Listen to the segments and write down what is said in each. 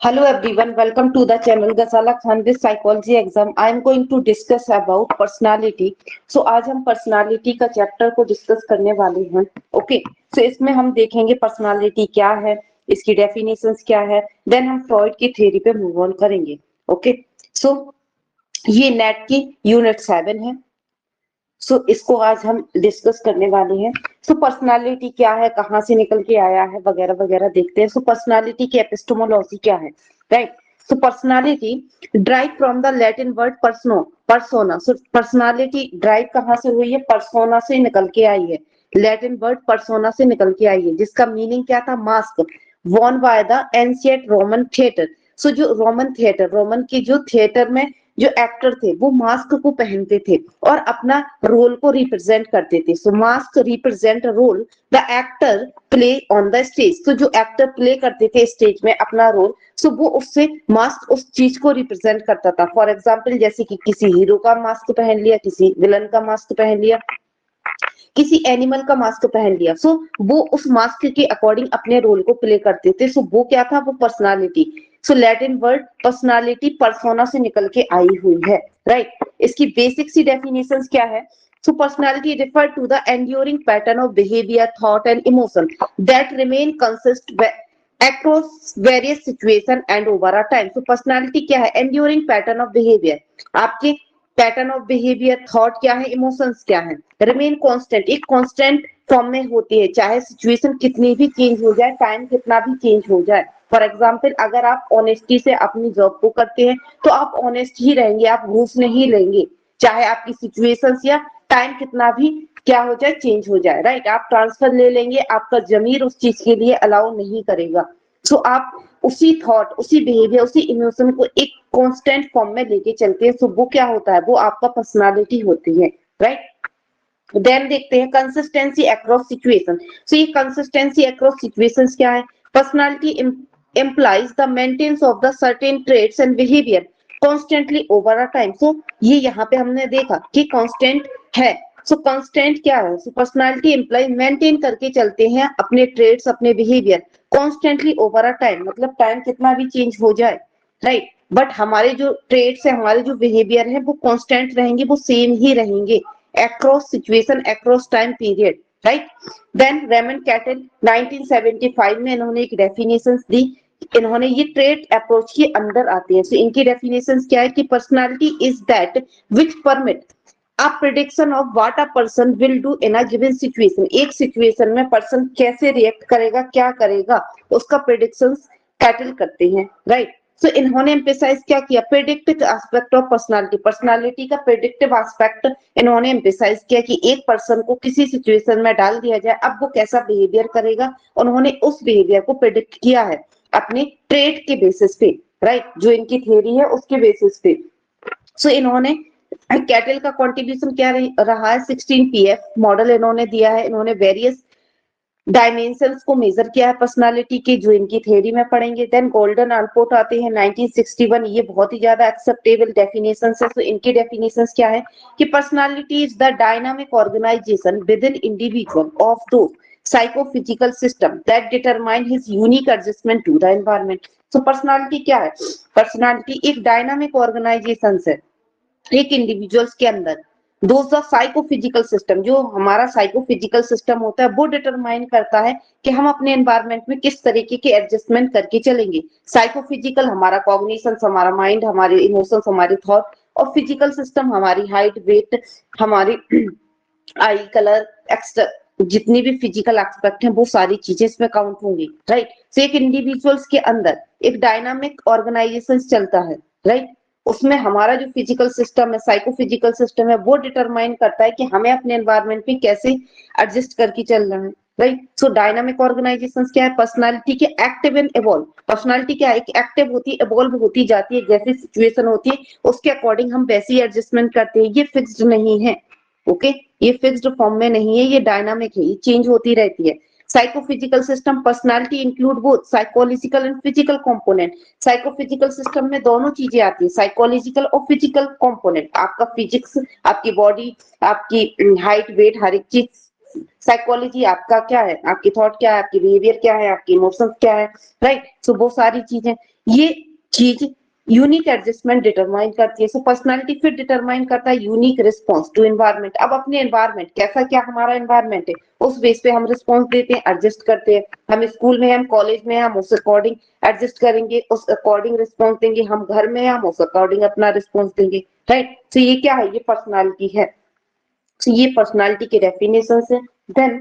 Hello everyone, welcome to the channel Gasala Khan this psychology exam. I am going to discuss about personality. So आज हम personality का chapter को discuss करने वाले हैं. Okay so इसमें हम देखेंगे personality क्या है, इसकी डेफिनेशंस क्या है, देन हम फ्रॉइड की थ्योरी पे मूव ऑन करेंगे. ओके सो ये नेट की यूनिट 7 है. सो इसको आज हम डिस्कस करने वाले हैं. सो पर्सनालिटी क्या है, कहाँ से निकल के आया है, वगैरह वगैरह देखते हैं. सो पर्सनालिटी की एपिस्टेमोलॉजी क्या है, right. So personality drive from the Latin word persona. So personality drive कहाँ से हुई है, पर्सोना से निकल के आई है. लैटिन वर्ड पर्सोना से निकल के आई है, जिसका मीनिंग क्या था, mask worn by the ancient Roman theatre. So जो रोमन की जो थिएटर में जो एक्टर थे वो मास्क को पहनते थे और अपना रोल को रिप्रेजेंट करते थे. So mask represent role the actor play on the stage. तो जो एक्टर प्ले करते थे स्टेज में अपना रोल, सो वो उससे मास्क उस चीज को रिप्रेजेंट करता था. फॉर एग्जाम्पल जैसे कि किसी हीरो का मास्क पहन लिया, किसी विलन का मास्क पहन लिया, किसी एनिमल का मास्क पहन लिया. सो वो उस मास्क के अकॉर्डिंग अपने रोल को प्ले करते थे. सो वो क्या था, वो पर्सनालिटी. सो लैटिन वर्ड पर्सनालिटी पर्सोना से निकल के आई हुई है, राइट. इसकी बेसिक सी डेफिनेशंस क्या है. So personality refer to the enduring pattern of behavior, thought and emotion that remain consistent across various situation and over a time. So personality क्या है, enduring pattern of behavior. आपके pattern of behaviour, thought क्या है, emotions क्या है, remain constant, एक constant form में होती है, चाहे सिचुएशन कितनी भी चेंज हो जाए, टाइम कितना भी चेंज हो जाए. फॉर एग्जाम्पल अगर आप ऑनेस्टी से अपनी जॉब को करते हैं तो आप ऑनेस्ट ही रहेंगे, आप घूस नहीं लेंगे, चाहे आपकी सिचुएशंस या टाइम कितना भी क्या हो जाए, चेंज हो जाए, राइट. आप ट्रांसफर ले लेंगे, आपका जमीर उस चीज के लिए अलाउ नहीं करेगा. सो आप उसी थॉट, उसी बिहेवियर, उसी इमोशन को एक कांस्टेंट फॉर्म में लेके चलते हैं. सो वो क्या होता है, वो आपका पर्सनालिटी होती है, राइट. देन देखते हैं कंसिस्टेंसी अक्रॉस सिचुएशन. सो ये कंसिस्टेंसी अक्रॉस सिचुएशंस क्या है, personality implies the maintenance of the certain traits and behavior constantly over a time. So ये यहाँ पे हमने देखा कि constant है. सो कांस्टेंट क्या है, सो पर्सनालिटी एम्प्लॉय मेंटेन करके चलते हैं अपने ट्रेड्स, अपने behaviour constantly over a time, मतलब टाइम कितना भी चेंज हो जाए, राइट. बट हमारे जो ट्रेड्स है, हमारे जो बिहेवियर है वो कांस्टेंट रहेंगे, वो सेम ही रहेंगे across situation, across time period, right. then Raymond Cattell 1975 में इन्होंने एक डेफिनेशन दी. इन्होंने ये ट्रेड अप्रोच के अंदर आते हैं. सो इनकी डेफिनेशंस क्या है कि personality is that which permit a prediction of what a person will do in a given situation. एक सिचुएशन में पर्सन कैसे रिएक्ट करेगा, क्या करेगा, उसका प्रिडिक्शंस कैटल करते हैं, राइट. सो इन्होंने एम्फेसाइज क्या किया, predictive aspect of personality. Personality का प्रेडिक्टिव एस्पेक्ट इन्होंने एम्फेसाइज किया कि एक पर्सन को किसी सिचुएशन में डाल दिया जाए, अब वो कैसा बिहेवियर करेगा. उन्होंने उस बिहेवियर को प्रेडिक्ट किया है अपने ट्रेड के बेसिस पे, राइट. जो इनकी थ्योरी है उसके बेसिस पे. सो इन्होंने कैटल का कंट्रीब्यूशन क्या रहा है, 16 पीएफ मॉडल इन्होंने दिया है. इन्होंने वेरियस डायमेंशंस को मेजर किया है पर्सनालिटी के, जो इनकी थ्योरी में पढ़ेंगे. देन गोल्डन अल्पोर्ट आते हैं 1961. ये बहुत ही ज्यादा एक्सेप्टेबल डेफिनेशंस है. तो इनकी डेफिनेशंस क्या है कि personality is the dynamic organization within individual of those psychophysical system that determine his unique adjustment to the environment. So personality क्या है, पर्सनालिटी एक डायनामिक ऑर्गेनाइजेशन है एक इंडिविजुअल्स के अंदर. दोज द साइकोफिजिकल सिस्टम, जो हमारा साइकोफिजिकल सिस्टम होता है वो डिटरमाइन करता है कि हम अपने एनवायरनमेंट में किस तरीके के एडजस्टमेंट करके चलेंगे. साइकोफिजिकल हमारा कॉग्निशन, हमारा माइंड, हमारे इमोशंस, हमारे थॉट, और फिजिकल सिस्टम हमारी हाइट, वेट, हमारी आई कलर, एक्स्ट्रा जितनी भी फिजिकल एस्पेक्ट हैं वो सारी चीजें इसमें काउंट होंगी, राइट. से एक इंडिविजुअल्स के अंदर एक डायनामिक ऑर्गेनाइजेशन चलता है, राइट. उसमें हमारा जो फिजिकल सिस्टम है, साइकोफिजिकल सिस्टम है, वो डिटरमाइन करता है कि हमें अपने एनवायरनमेंट में कैसे एडजस्ट करके चलना है, राइट. सो डायनामिक ऑर्गेनाइजेशंस क्या है, पर्सनालिटी के एक्टिव एंड इवॉल्व. पर्सनालिटी क्या है, एक्टिव होती है, इवॉल्व होती जाती है, जैसी सिचुएशन होती है उसके अकॉर्डिंग हम वैसी एडजस्टमेंट करते हैं. ये फिक्स्ड नहीं है, ओके. ये फिक्स्ड फॉर्म में नहीं है, ये डायनामिक है, ये चेंज होती रहती है. Psychophysical system personality include both psychological and physical component. Psychophysical system में दोनों चीजें आती है, साइकोलॉजिकल और फिजिकल कंपोनेंट. आपका फिजिक्स, आपकी बॉडी, आपकी हाइट, वेट, हर एक चीज साइकोलॉजी आपका क्या है, आपकी थॉट क्या है, आपकी बिहेवियर क्या है, आपकी इमोशंस क्या है, राइट। सो वो सारी चीजें, ये चीज यूनिक एडजस्टमेंट डिटरमाइन करती है। सो पर्सनालिटी फिर डिटरमाइन करता है यूनिक रिस्पॉन्स टू एनवायरमेंट। अब अपने एनवायरमेंट कैसा, क्या हमारा एनवायरमेंट है, उस बेस पे हम रिस्पॉन्स देते हैं, एडजस्ट करते हैं। हम स्कूल में, हम कॉलेज में, हम उस अकॉर्डिंग एडजस्ट करेंगे, उस अकॉर्डिंग रिस्पॉन्स देंगे। हम घर में, हम उस अकॉर्डिंग अपना रिस्पॉन्स देंगे, राइट। तो ये क्या है, ये पर्सनालिटी है। तो ये पर्सनालिटी के डेफिनेशन है। देन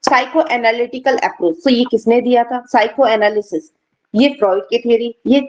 साइको एनालिटिकल अप्रोच, तो ये किसने दिया था, साइको एनालिसिस, ये फ्रॉइड की थ्योरी, ये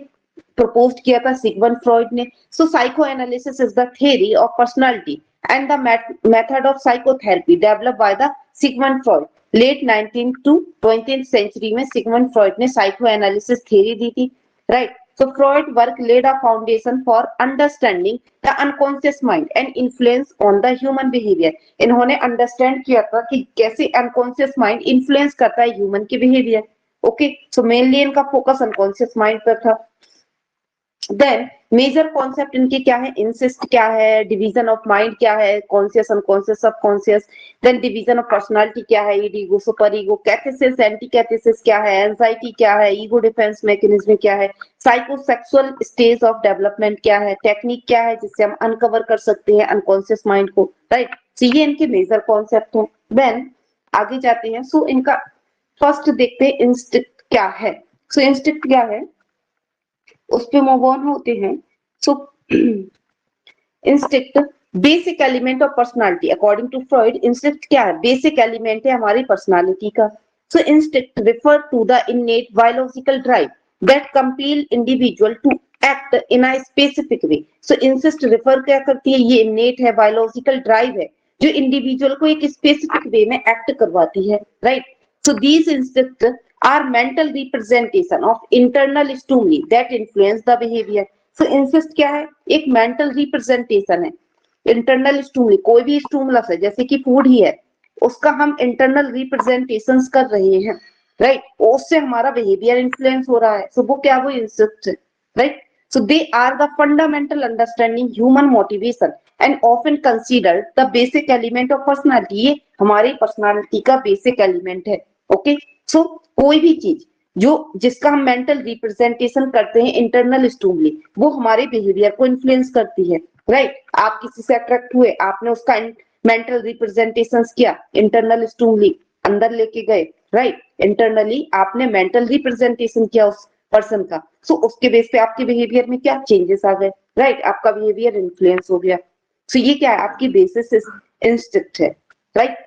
प्रपोज्ड किया था सिगमंड फ्रॉइड ने। So psycho analysis is the theory of personality and the method of psychotherapy developed by the Sigmund Freud. Late 19th to 20th century में सिगमंड फ्रॉइड ने psycho analysis theory दी थी, right. So Freud work laid a foundation for understanding the unconscious mind and influence on the human behavior. इन्होंने understand किया था कि कैसे unconscious mind influence करता है ह्यूमन के बिहेवियर। ओके, सो मेनली इनका फोकस अनकॉन्शियस माइंड पर था। देन मेजर कॉन्सेप्ट इनके क्या है, इंसिस्ट क्या है, डिवीजन ऑफ माइंड क्या है, conscious, unconscious, subconscious. Then division of personality क्या है, ego, super ego, cathexis, anti cathexis क्या है, एंजाइटी क्या है, ईगो डिफेंस मैकेनिज्म क्या है, साइकोसेक्सुअल स्टेज ऑफ डेवलपमेंट क्या है, टेक्निक क्या है जिससे हम अनकवर कर सकते हैं अनकॉन्शियस माइंड को, राइट। तो ये इनके मेजर कॉन्सेप्ट हैं। देन आगे जाते हैं। सो इनका फर्स्ट देखते हैं इंस्टिंक्ट क्या है। सो इंस्टिंक्ट क्या है, उस पे मूव ऑन होते हैं। So instinct basic element of personality according to Freud. Instinct क्या है, बेसिक एलिमेंट है हमारी पर्सनालिटी का। So instinct refer to the innate biological drive that compel individual to act in a specific way. So instinct refer क्या करती है, ये इनेट है, बायोलॉजिकल ड्राइव है जो इंडिविजुअल को एक स्पेसिफिक वे में एक्ट करवाती है, right. So these instinct are mental representation of internal stimuli that influence the behavior. So insist क्या है, एक mental representation है, internal stimuli, कोई भी stimulus है जैसे कि फूड ही है, उसका हम internal representations कर रहे हैं, राइट, उससे हमारा behavior influence हो रहा है। So वो क्या, वो insist है, right. So they are the fundamental understanding human motivation and often considered the basic element of personality. ये हमारी personality का basic element है, ओके। सो कोई भी चीज जो जिसका हम मेंटल रिप्रेजेंटेशन करते हैं इंटरनल स्टिमुली, वो हमारे बिहेवियर को इन्फ्लुएंस करती है, राइट। आप किसी से अट्रैक्ट हुए, आपने उसका मेंटल रिप्रेजेंटेशन किया, इंटरनल स्टिमुली अंदर लेके गए, राइट। इंटरनली आपने मेंटल रिप्रेजेंटेशन किया उस पर्सन का, सो उसके बेस पे आपके बिहेवियर में क्या चेंजेस आ गए, राइट, आपका बिहेवियर इन्फ्लुएंस हो गया। सो ये क्या है, आपकी बेसिस इंस्टिंक्ट है, राइट।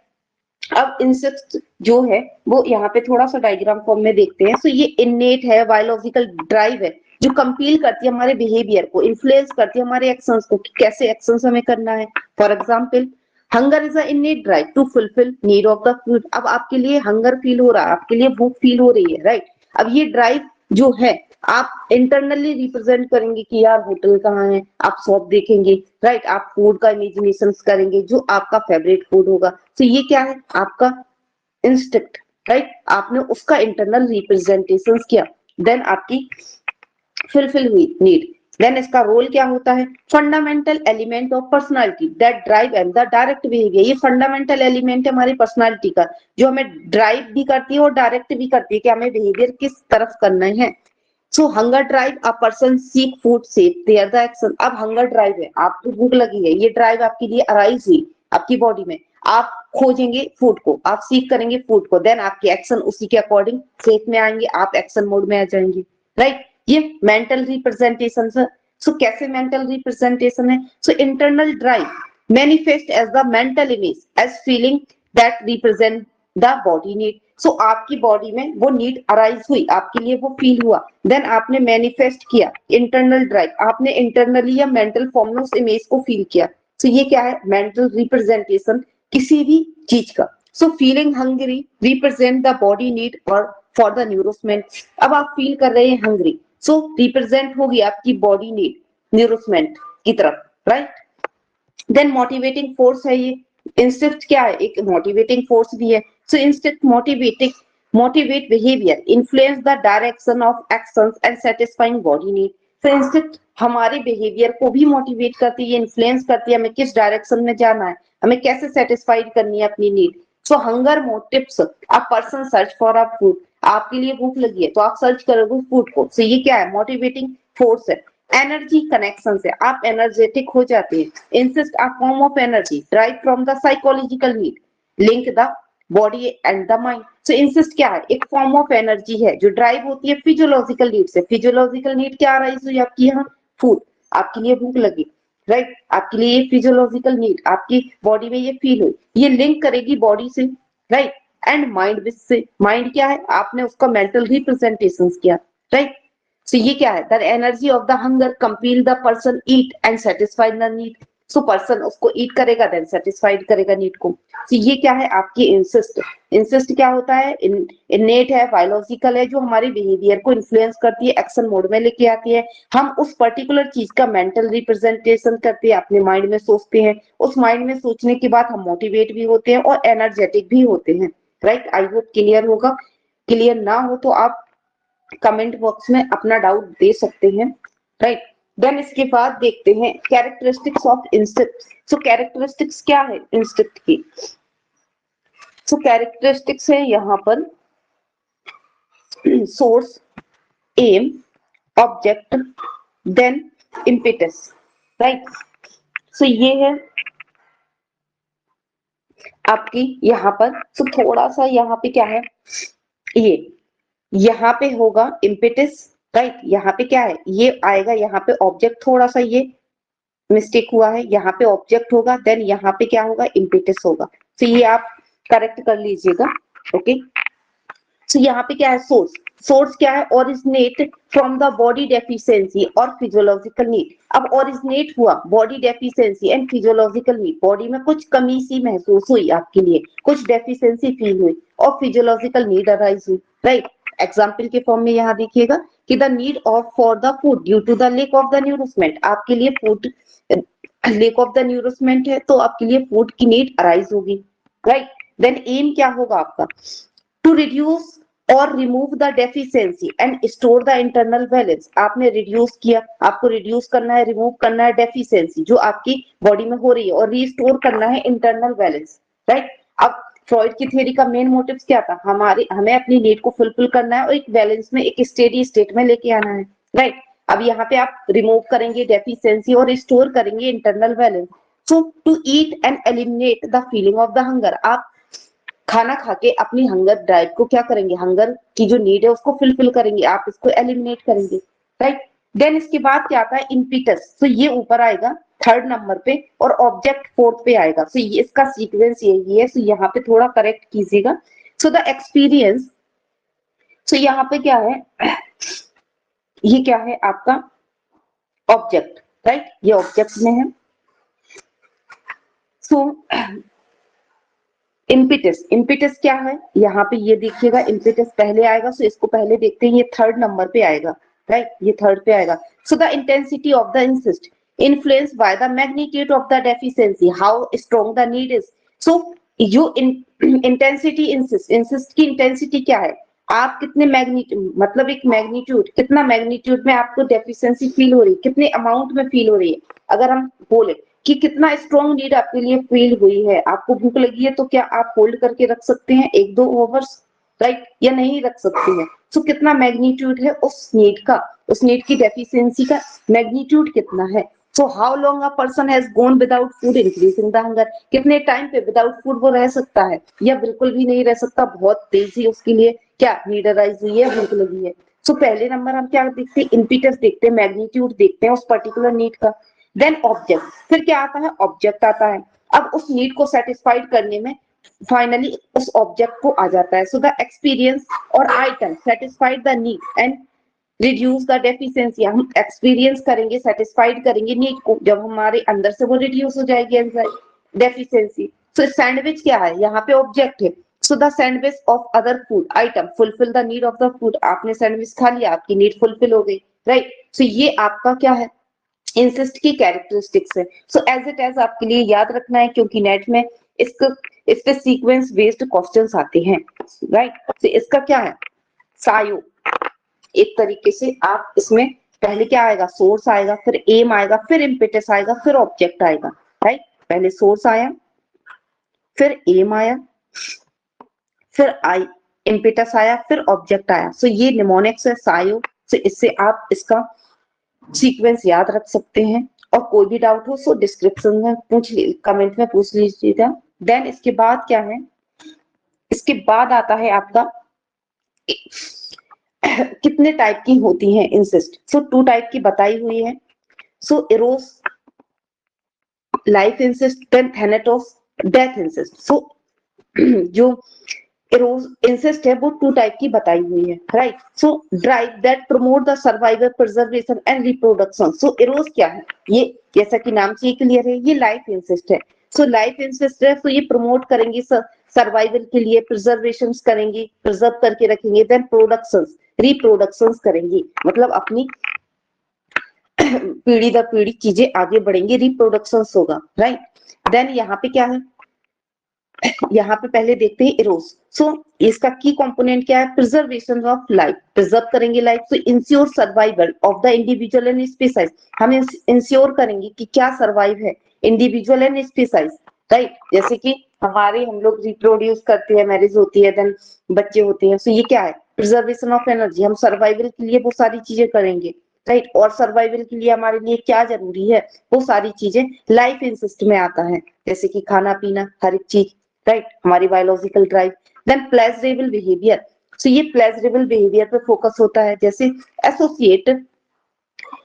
अब इंसेक्ट जो है वो यहाँ पे थोड़ा सा डायग्राम फॉर्म में देखते हैं। सो ये इनेट है, बायोलॉजिकल ड्राइव है जो कंपील करती है हमारे बिहेवियर को, इन्फ्लुएंस करती है हमारे एक्शंस को कि कैसे एक्शंस हमें करना है। For example, hunger is a innate drive to fulfil need of the food. अब आपके लिए हंगर फील हो रहा है, आपके लिए भूख फील हो रही है, राइट। अब ये ड्राइव जो है आप इंटरनली रिप्रेजेंट करेंगे कि यार होटल कहाँ है, आप शॉप देखेंगे, राइट, आप फूड का इमेजिनेशन करेंगे जो आपका फेवरेट फूड होगा। तो ये क्या है, आपका इंस्टिंक्ट, राइट, आपने उसका इंटरनल रिप्रेजेंटेशन किया, देन आपकी फुलफिल हुई नीड। देन इसका रोल क्या होता है, fundamental element of personality that drive and the direct behaviour. ये फंडामेंटल एलिमेंट है हमारी पर्सनालिटी का जो हमें ड्राइव भी करती है और डायरेक्ट भी करती है कि हमें बिहेवियर किस तरफ करना है। So hunger drive a person seek food shape their the action. अब हंगर ड्राइव है, आपको भूख लगी है, ये ड्राइव आपके लिए अराइज हुई आपकी बॉडी में, आप खोजेंगे फूड को, आप सीख करेंगे फूड को, देन आपके एक्शन उसी के अकॉर्डिंग सेफ में आएंगे, आप एक्शन मोड में आ जाएंगे, राइट। ये मेंटल रिप्रेजेंटेशन है। सो कैसे मेंटल रिप्रेजेंटेशन है, so internal drive manifest as the mental image as feeling that represent the body need. So आपकी बॉडी में वो नीड अराइज हुई, आपके लिए वो फील हुआ, देन आपने मैनिफेस्ट किया इंटरनल ड्राइव, आपने इंटरनली या मेंटल फॉर्म में उस इमेज को फील किया। सो ये क्या है, मेंटल रिप्रेजेंटेशन किसी भी चीज का। So feeling hungry represent the body need और फॉर द न्यूरोसमेंट। अब आप फील कर रहे हैं हंग्री, सो रिप्रेजेंट होगी आपकी बॉडी नीड न्यूरोसमेंट की तरफ, राइट। देन मोटिवेटिंग फोर्स है ये, इंस्टिंक्ट क्या है, एक मोटिवेटिंग फोर्स भी है। So instinct motivate behaviour, influence the direction of actions and satisfying body need. So instinct हमारे बिहेवियर को भी मोटिवेट करती है, इन्फ्लुएंस करती है हमें किस डायरेक्शन में जाना है, हमें कैसे सेटिस्फाइड करनी है अपनी need, so hunger motives a person search for a food, आपके लिए भूख लगी है तो आप सर्च करोगे फूड को, सो ये क्या है, मोटिवेटिंग फोर्स है। एनर्जी कनेक्शन से आप एनर्जेटिक हो जाते हैं। Insist a form of energy drive from the psychological need, link the body and the mind. So insist क्या है, एक फॉर्म ऑफ एनर्जी है जो ड्राइव होती है फिजियोलॉजिकल नीड से। फिजियोलॉजिकल नीड क्या आ रही है आपकी यहाँ, फूड, आपके लिए भूख लगी, राइट, आपके लिए ये फिजियोलॉजिकल नीड, आपकी बॉडी में ये फील हुई, ये लिंक करेगी बॉडी से, राइट, एंड माइंड विच से। माइंड क्या है, आपने उसका मेंटल रिप्रेजेंटेशन किया, राइट। सो ये क्या है, the energy of the hunger compel the person eat and satisfy the need. So person उसको ईट करेगा देन सेटिस्फाइड करेगा नीड को। तो ये क्या है आपकी इंसिस्ट। इंसिस्ट क्या होता है, इनेट है, बायोलॉजिकल है, जो हमारे बिहेवियर को इन्फ्लुएंस करती है, एक्शन मोड में लेके आती है। हम उस पर्टिकुलर चीज का मेंटल रिप्रेजेंटेशन करते हैं, अपने माइंड में सोचते हैं, उस माइंड में सोचने के बाद हम मोटिवेट भी होते हैं और एनर्जेटिक भी होते हैं, राइट। आई होप क्लियर होगा। क्लियर ना हो तो आप कमेंट बॉक्स में अपना डाउट दे सकते हैं, राइट। देन इसके बाद देखते हैं characteristics of instinct. So characteristics क्या है इंस्टिक्ट की, सो कैरेक्टरिस्टिक्स है यहाँ पर source, aim, object, then impetus, right. So ये है आपकी यहाँ पर। सो थोड़ा सा यहाँ पे क्या है, ये यहाँ पे होगा इम्पेटस, राइट। यहाँ पे क्या है, ये आएगा, यहाँ पे ऑब्जेक्ट, थोड़ा सा ये मिस्टेक हुआ है, यहाँ पे ऑब्जेक्ट होगा, देन यहाँ पे क्या होगा, इम्पेटस होगा। तो ये आप करेक्ट कर लीजिएगा, ओके। तो यहाँ पे क्या है, सोर्स। सोर्स क्या है, originate from the body deficiency और फिजियोलॉजिकल नीड। अब ओरिजिनेट हुआ body deficiency and physiological need, body में कुछ कमी सी महसूस हुई आपके लिए, कुछ डेफिशिएंसी फील हुई और फिजियोलॉजिकल नीड अराइज हुई, राइट। एग्जाम्पल के फॉर्म में यहाँ देखिएगा कि the need of for the food due to the lack of the nourishment, आपके लिए food, lack of the nourishment है तो आपके लिए फूड की नीड अराइज होगी, राइट। देन एम क्या होगा आपका, टू रिड्यूस और remove the deficiency and store the internal balance. आपने रिड्यूस किया, आपको रिड्यूस करना है, रिमूव करना है डेफिशिएंसी जो आपकी बॉडी में हो रही है, और रिस्टोर करना है इंटरनल बैलेंस, राइट। अब फ्रॉइड की थ्योरी का मेन मोटिव क्या था, हमें अपनी नीड को फुलफिल करना है और एक बैलेंस में, एक स्टेडी स्टेट में लेके आना है, राइट। अब यहाँ पे आप रिमूव करेंगे डेफिशिएंसी और स्टोर करेंगे internal balance. So to eat and eliminate the feeling of the hunger, आप खाना खा के अपनी हंगर ड्राइव को क्या करेंगे, हंगर की जो नीड है उसको फुलफिल करेंगे, आप इसको एलिमिनेट करेंगे, राइट। देन इसके बाद क्या आता है, इम्पीटस। तो ये ऊपर आएगा थर्ड नंबर पे और ऑब्जेक्ट फोर्थ पे आएगा। सो ये इसका सीक्वेंस यही है, सो यहाँ पे थोड़ा करेक्ट कीजिएगा। सो द एक्सपीरियंस, सो यहाँ पे क्या है, ये क्या है आपका ऑब्जेक्ट, राइट, ये ऑब्जेक्ट में है। सो इम्पिटस, इम्पिटस क्या है, यहाँ पे ये देखिएगा इम्पिटस पहले आएगा, सो इसको पहले देखते हैं, ये थर्ड नंबर पे आएगा, राइट, ये थर्ड पे आएगा। So the intensity of the instinct influenced by the magnitude of the deficiency, how strong the need is. So जो इंटेंसिटी, इंसिस्ट की इंटेंसिटी क्या है, आप कितने मैग्नीट्यूड, मतलब एक मैग्नीट्यूड, कितना मैग्नीट्यूड में आपको डेफिशिएंसी फील हो रही है, कितने अमाउंट में फील हो रही है। अगर हम बोले कि कितना स्ट्रॉन्ग नीड आपके लिए फील हुई है, आपको भूख लगी है तो क्या आप होल्ड करके रख सकते हैं एक दो आवर्स, राइट, या नहीं रख सकते हैं। सो कितना मैग्नीट्यूड है उस नीड का, उस नीड की डेफिशिएंसी का मैग्नीट्यूड कितना है। So how long a person has gone without food increasing the hunger, कितने टाइम पे विदाउट फूड वो रह सकता है या बिल्कुल भी नहीं रह सकता, बहुत तेजी उसके लिए क्या नीड अराइज हुई है, भूख लगी है। सो पहले नंबर हम क्या देखते हैं, इम्पीटस देखते हैं, मैग्नीट्यूड देखते हैं उस पर्टिकुलर नीड का। देन ऑब्जेक्ट, फिर क्या आता है, ऑब्जेक्ट आता है। अब उस नीड को सेटिस्फाइड करने में फाइनली उस ऑब्जेक्ट को आ जाता है। सो द एक्सपीरियंस और item satisfied the need and reduce the deficiency, हम एक्सपीरियंस करेंगे, सेटिस्फाइड करेंगे नीड को, जब हमारे अंदर से वो रिड्यूस हो जाएगी डेफिशिएंसी। सो सैंडविच क्या है, यहाँ पे ऑब्जेक्ट है। So the sandwich of other food item fulfil the need of the food, आपने सैंडविच खा लिया, आपकी नीड फुलफिल हो गई, राइट। सो ये आपका क्या है, इंसिस्ट की कैरेक्टरिस्टिक्स है। सो एज इट एज आपके लिए याद रखना है, क्योंकि नेट में इसको, इस पे सीक्वेंस बेस्ड क्वेश्चंस आते हैं, राइट। तो इसका क्या है, सायो, एक तरीके से आप इसमें पहले क्या आएगा, सोर्स आएगा, फिर एम आएगा, फिर इम्पेटस आएगा, फिर ऑब्जेक्ट आएगा, राइट। पहले सोर्स आया, फिर एम आया, फिर आई इम्पेटस आया, फिर ऑब्जेक्ट आया। सो ये निमोनिक्स है सायो। सो इससे आप इसका सीक्वेंस याद रख सकते हैं। और कोई भी डाउट हो सो डिस्क्रिप्शन में कमेंट में पूछ लीजिएगा। देन इसके बाद क्या है, इसके बाद आता है आपका कितने टाइप की होती हैं इंसिस्ट। सो 2 टाइप की बताई हुई है। So Eros life instinct, then Thanatos death instinct. So जो इरोस इंसिस्ट है वो 2 टाइप की बताई हुई है, right. So drive that promote the survival, preservation and reproduction. So eros क्या है, ये जैसा कि नाम से ही क्लियर है, ये लाइफ इंसिस्ट है। सो लाइफ इंसिस्ट है, तो ये प्रमोट करेंगी सर्वाइवल के लिए, प्रिजर्वेशन करेंगी, प्रिजर्व करके रखेंगे, देन प्रोडक्शन रिप्रोडक्शन करेंगी, मतलब अपनी पीढ़ी दर पीढ़ी चीजें आगे बढ़ेंगी, रिप्रोडक्शन होगा, राइट। देन यहाँ पे क्या है, यहाँ पे पहले देखते हैं इरोस। सो इसका की कंपोनेंट क्या है, प्रिजर्वेशन ऑफ लाइफ, प्रिजर्व करेंगे life. So ensure survival of the individual and species, हम इंश्योर करेंगे कि क्या सर्वाइव है इंडिविजुअल एंड स्पीसीज, राइट। जैसे कि हम लोग रिप्रोड्यूस करते हैं, मैरिज होती है, देन बच्चे होते हैं। सो ये क्या है, प्रिजर्वेशन ऑफ एनर्जी, हम सर्वाइवल के लिए वो सारी चीजें करेंगे, राइट। और सर्वाइवल के लिए हमारे लिए क्या जरूरी है, वो सारी चीजें लाइफ इंसिस्ट में आता है, जैसे कि खाना पीना, हर एक चीज, राइट, हमारी biological drive. Then pleasurable behaviour. So ये प्लेजरेबल बिहेवियर पे फोकस होता है, जैसे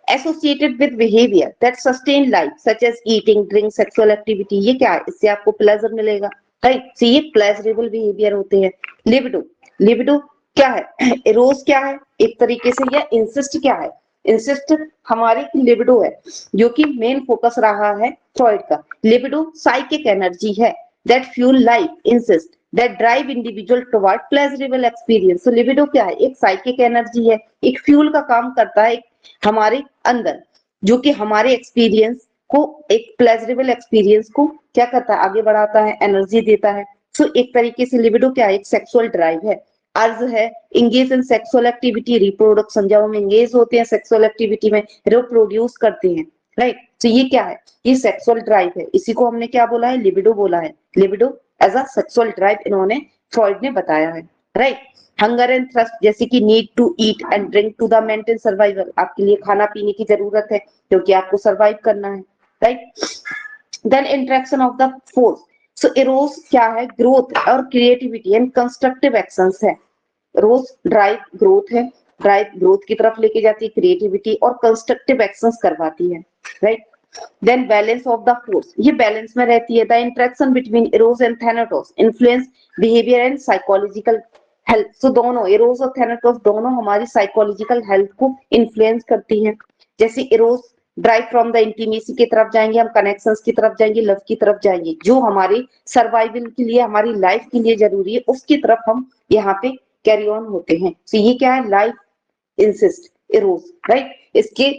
associated with behavior that sustain life such as eating, drink, sexual activity। ये क्या है, इससे आपको प्लेजर मिलेगा, राइट। so ये प्लेजरेबल बिहेवियर होते हैं। लिबिडो, लिबिडो क्या है, इरोस क्या है एक तरीके से, या इंसिस्ट क्या है, इंसिस्ट हमारी लिबिडो है, जो कि मेन फोकस रहा है फ्रॉइड का। लिबिडो साइकिक एनर्जी है that fuel life, insist that drive individual toward pleasurable experience। so libido क्या है, एक साइकिक एनर्जी है, एक फ्यूल का काम करता है हमारे अंदर, जो कि हमारे एक्सपीरियंस को, एक प्लेजरेबल एक्सपीरियंस को क्या करता है, आगे बढ़ाता है, एनर्जी देता है। सो एक तरीके से लिबिडो क्या है, एक सेक्सुअल ड्राइव है। अर्ज है engage in sexual activity, reproduction, जब हम एंगेज होते हैं सेक्सुअल एक्टिविटी में, रिप्रोड्यूस करते हैं, राइट। तो ये क्या है, ये सेक्सुअल ड्राइव है, इसी को हमने क्या बोला है, लिबिडो बोला है। Libido as a sexual drive इन्होंने फ्रॉइड ने बताया है, राइट। हंगर एंड थ्रस्ट, जैसे कि need to eat and drink to the maintain survival, आपके लिए खाना पीने की जरूरत है क्योंकि आपको सर्वाइव करना है, right. Then interaction of the force. So eros क्या है, ग्रोथ और क्रिएटिविटी एंड कंस्ट्रक्टिव एक्शंस है। रोज ड्राइव ग्रोथ है, ड्राइव ग्रोथ की तरफ लेके जाती है, क्रिएटिविटी और कंस्ट्रक्टिव एक्शंस करवाती है, right. Then balance of the force, ये बैलेंस में रहती है। The interaction between Eros and Thanatos influence behaviour and psychological health. So दोनों इरोस और थैनाटोस दोनों हमारी साइकोलॉजिकल हेल्थ को इन्फ्लुएंस करती हैं। जैसे Eros drive from the intimacy की तरफ जाएंगे, हम कनेक्शंस की तरफ जाएंगे, लव की तरफ जाएंगे, जो हमारी सर्वाइवल के लिए, हमारी लाइफ के लिए जरूरी है, उसकी तरफ हम यहाँ पे कैरी ऑन होते हैं। तो ये क्या है, लाइफ इंसिस्ट, इरोस, राइट। इसके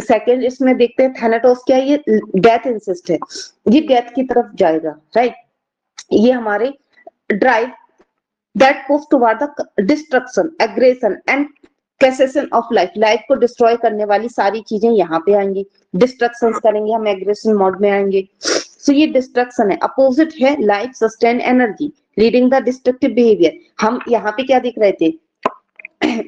सेकंड इसमें देखते हैं थैनाटोस क्या है, ये डेथ इंसिस्ट है, ये डेथ की तरफ जाएगा, राइट। ये हमारे drive that push toward the destruction, aggression and cassation of life, life को डिस्ट्रॉय करने वाली सारी चीजें यहाँ पे आएंगी, डिस्ट्रक्शन करेंगे, हम एग्रेशन मोड में आएंगे। सो ये डिस्ट्रक्शन है। अपोजिट है life sustain energy leading the destructive behaviour. हम यहाँ पे क्या देख रहे थे,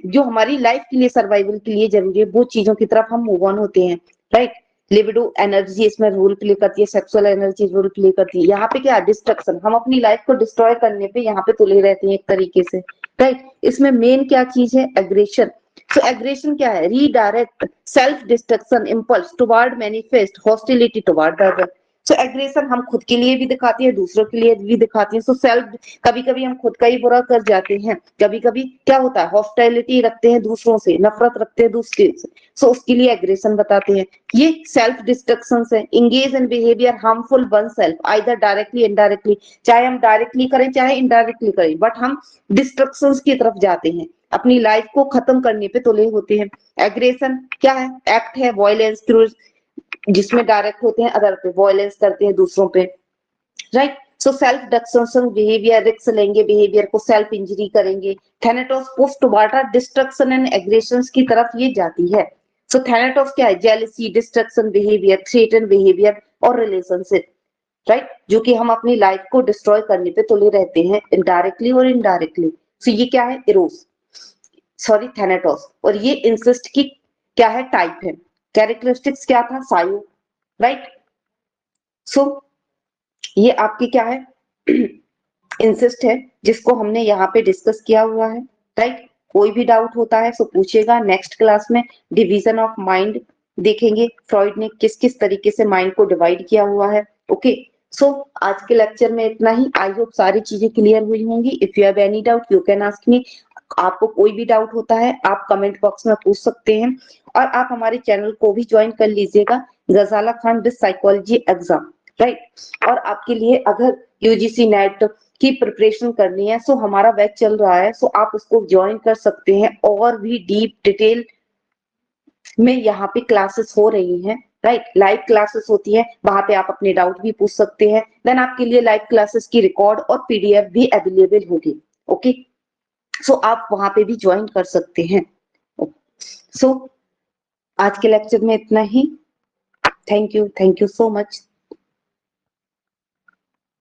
जो हमारी लाइफ के लिए, सर्वाइवल के लिए जरूरी है, वो चीजों की तरफ हम मूव ऑन होते हैं, राइट। लिबिडो एनर्जी इसमें रोल प्ले करती है, सेक्सुअल एनर्जी रोल प्ले करती है। यहाँ पे क्या, डिस्ट्रक्शन, हम अपनी लाइफ को डिस्ट्रॉय करने पे यहाँ पे तुले रहते हैं एक तरीके से, राइट। इसमें मेन क्या चीज है, एग्रेशन। सो एग्रेशन क्या है, redirect self destruction impulse toward manifest hostility toward the other. So aggression हम खुद के लिए भी दिखाते हैं, दूसरों के लिए भी दिखाते हैं। सो सेल्फ, कभी कभी हम खुद का ही बुरा कर जाते हैं, कभी कभी क्या होता है, हॉस्टिलिटी रखते हैं दूसरों से, नफरत रखते हैं दूसरे से, सो उसके लिए एग्रेशन बताते हैं। ये सेल्फ डिस्ट्रक्शन है। Engage in behaviour harmful one self either directly indirectly, चाहे हम डायरेक्टली करें चाहे इनडायरेक्टली करें, बट हम डिस्ट्रक्शन की तरफ जाते हैं, अपनी लाइफ को खत्म करने पे तुले होते हैं। एग्रेशन क्या है, एक्ट है, वायलेंस, जिसमें डायरेक्ट होते हैं अदर पे, वायलेंस करते हैं दूसरों पे, right. So self destruction behaviour, risk लेंगे बिहेवियर को, सेल्फ इंजरी करेंगे। Thanatos push toward destruction and aggressions की तरफ ये जाती है। सो थैनाटोस क्या है, jealousy, destruction behaviour, threaten behaviour और रिलेशनशिप। राइट, जो कि हम अपनी लाइफ को डिस्ट्रॉय करने पे तुले रहते हैं इनडायरेक्टली और इनडायरेक्टली। सो ये क्या है, इरोस, सॉरी थैनाटोस। और ये इंसिस्ट की क्या है, टाइप है। कैरेक्टरिस्टिक्स क्या था, सायो, राइट। सो ये आपकी क्या है, इंसिस्ट है, जिसको हमने यहाँ पे डिस्कस किया हुआ है, राइट। कोई भी डाउट होता है सो पूछेगा। नेक्स्ट क्लास में डिवीजन ऑफ माइंड देखेंगे, फ्रॉइड ने किस किस तरीके से माइंड को डिवाइड किया हुआ है। ओके, सो आज के लेक्चर में इतना ही। आई होप सारी चीजें क्लियर हुई होंगी। If you have any doubt you can ask me. आपको कोई भी डाउट होता है आप कमेंट बॉक्स में पूछ सकते हैं, और आप हमारे चैनल को भी ज्वाइन कर लीजिएगा, Gazala Khan with psychology exam, right. और आपके लिए अगर यूजीसी नेट की प्रिपरेशन करनी है सो हमारा बैच चल रहा है, सो आप उसको ज्वाइन कर सकते हैं। और भी डीप डिटेल में यहाँ पे क्लासेस हो रही हैं, राइट। लाइव क्लासेस होती है, वहां पे आप अपने डाउट भी पूछ सकते हैं। देन आपके लिए लाइव क्लासेस की रिकॉर्ड और पीडीएफ भी अवेलेबल होगी। ओके, सो आप वहां पे भी ज्वाइन कर सकते हैं। सो आज के लेक्चर में इतना ही। Thank you so much.